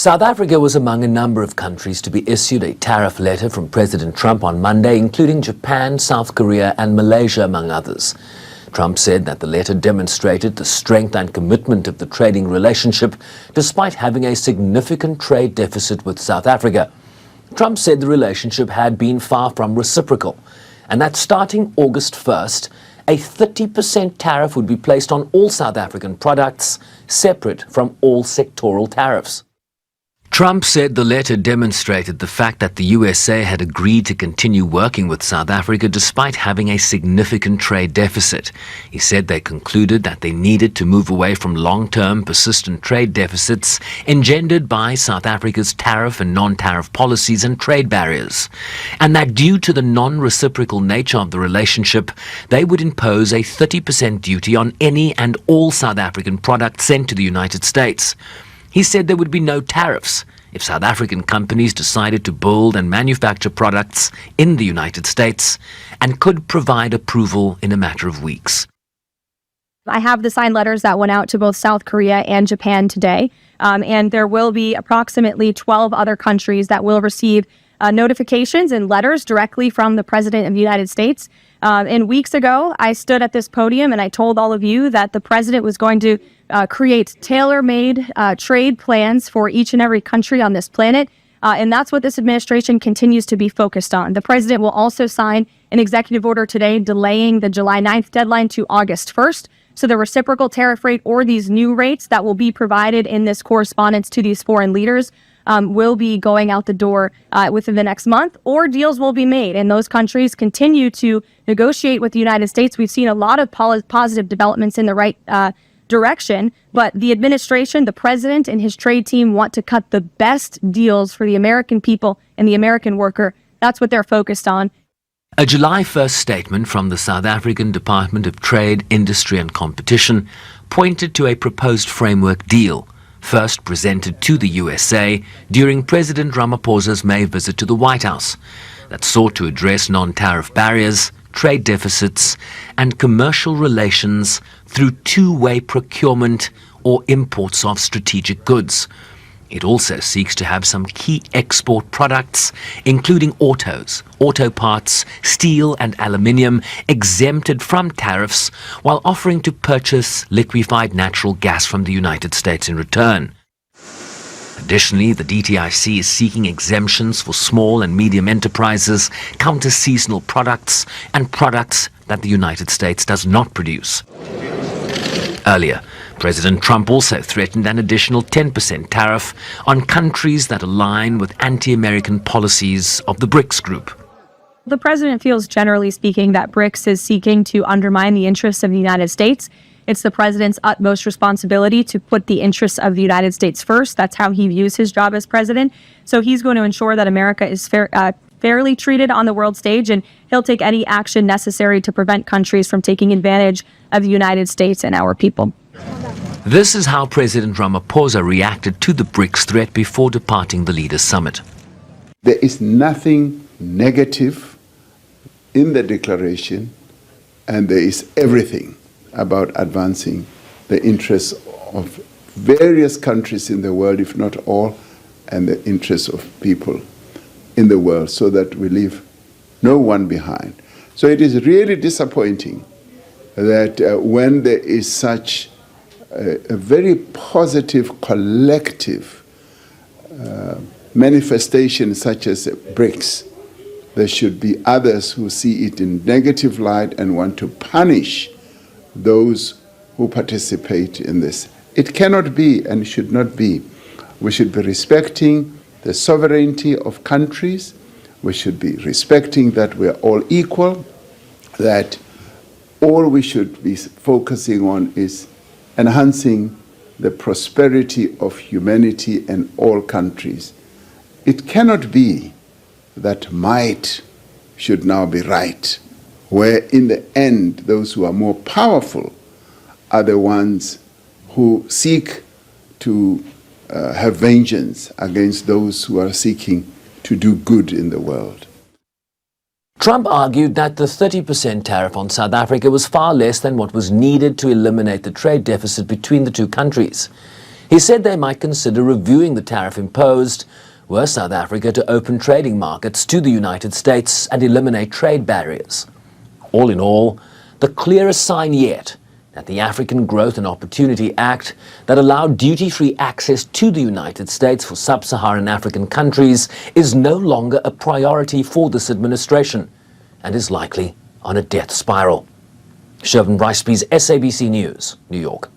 South Africa was among a number of countries to be issued a tariff letter from President Trump on Monday, including Japan, South Korea and Malaysia, among others. Trump said that the letter demonstrated the strength and commitment of the trading relationship, despite having a significant trade deficit with South Africa. Trump said the relationship had been far from reciprocal, and that starting August 1st, a 30% tariff would be placed on all South African products, separate from all sectoral tariffs. Trump said the letter demonstrated the fact that the USA had agreed to continue working with South Africa despite having a significant trade deficit. He said they concluded that they needed to move away from long-term, persistent trade deficits engendered by South Africa's tariff and non-tariff policies and trade barriers, and that due to the non-reciprocal nature of the relationship, they would impose a 30% duty on any and all South African products sent to the United States. He said there would be no tariffs if South African companies decided to build and manufacture products in the United States and could provide approval in a matter of weeks. I have the signed letters that went out to both South Korea and Japan today, and there will be approximately 12 other countries that will receive notifications and letters directly from the President of the United States. And weeks ago, I stood at this podium and I told all of you that the President was going to create tailor-made trade plans for each and every country on this planet. And that's what this administration continues to be focused on. The President will also sign an executive order today delaying the July 9th deadline to August 1st. So the reciprocal tariff rate, or these new rates that will be provided in this correspondence to these foreign leaders, will be going out the door within the next month, or deals will be made. And those countries continue to negotiate with the United States. We've seen a lot of positive developments in the right direction, but the administration, the president and his trade team want to cut the best deals for the American people and the American worker. That's what they're focused on. A July 1st statement from the South African Department of Trade, Industry and Competition pointed to a proposed framework deal, first presented to the USA during President Ramaphosa's May visit to the White House, that sought to address non-tariff barriers, trade deficits, and commercial relations through two-way procurement or imports of strategic goods. It also seeks to have some key export products, including autos, auto parts, steel and aluminium, exempted from tariffs, while offering to purchase liquefied natural gas from the United States in return. Additionally, the DTIC is seeking exemptions for small and medium enterprises, counter-seasonal products, and products that the United States does not produce. Earlier, President Trump also threatened an additional 10% tariff on countries that align with anti-American policies of the BRICS group. The president feels, generally speaking, that BRICS is seeking to undermine the interests of the United States. It's the president's utmost responsibility to put the interests of the United States first. That's how he views his job as president. So he's going to ensure that America is fairly treated on the world stage, and he'll take any action necessary to prevent countries from taking advantage of the United States and our people. This is how President Ramaphosa reacted to the BRICS threat before departing the Leaders' Summit. There is nothing negative in the declaration, and there is everything about advancing the interests of various countries in the world, if not all, and the interests of people in the world, so that we leave no one behind. So it is really disappointing that when there is such a very positive collective manifestation such as BRICS, there should be others who see it in negative light and want to punish those who participate in this. It cannot be and should not be. We should be respecting the sovereignty of countries. We should be respecting that we are all equal, that all we should be focusing on is enhancing the prosperity of humanity and all countries. It cannot be that might should now be right, where in the end those who are more powerful are the ones who seek to have vengeance against those who are seeking to do good in the world. Trump argued that the 30% tariff on South Africa was far less than what was needed to eliminate the trade deficit between the two countries. He said they might consider reviewing the tariff imposed were South Africa to open trading markets to the United States and eliminate trade barriers. All in all, the clearest sign yet that the African Growth and Opportunity Act that allowed duty-free access to the United States for sub-Saharan African countries is no longer a priority for this administration and is likely on a death spiral. Sherwin Bryce-Pease, SABC News, New York.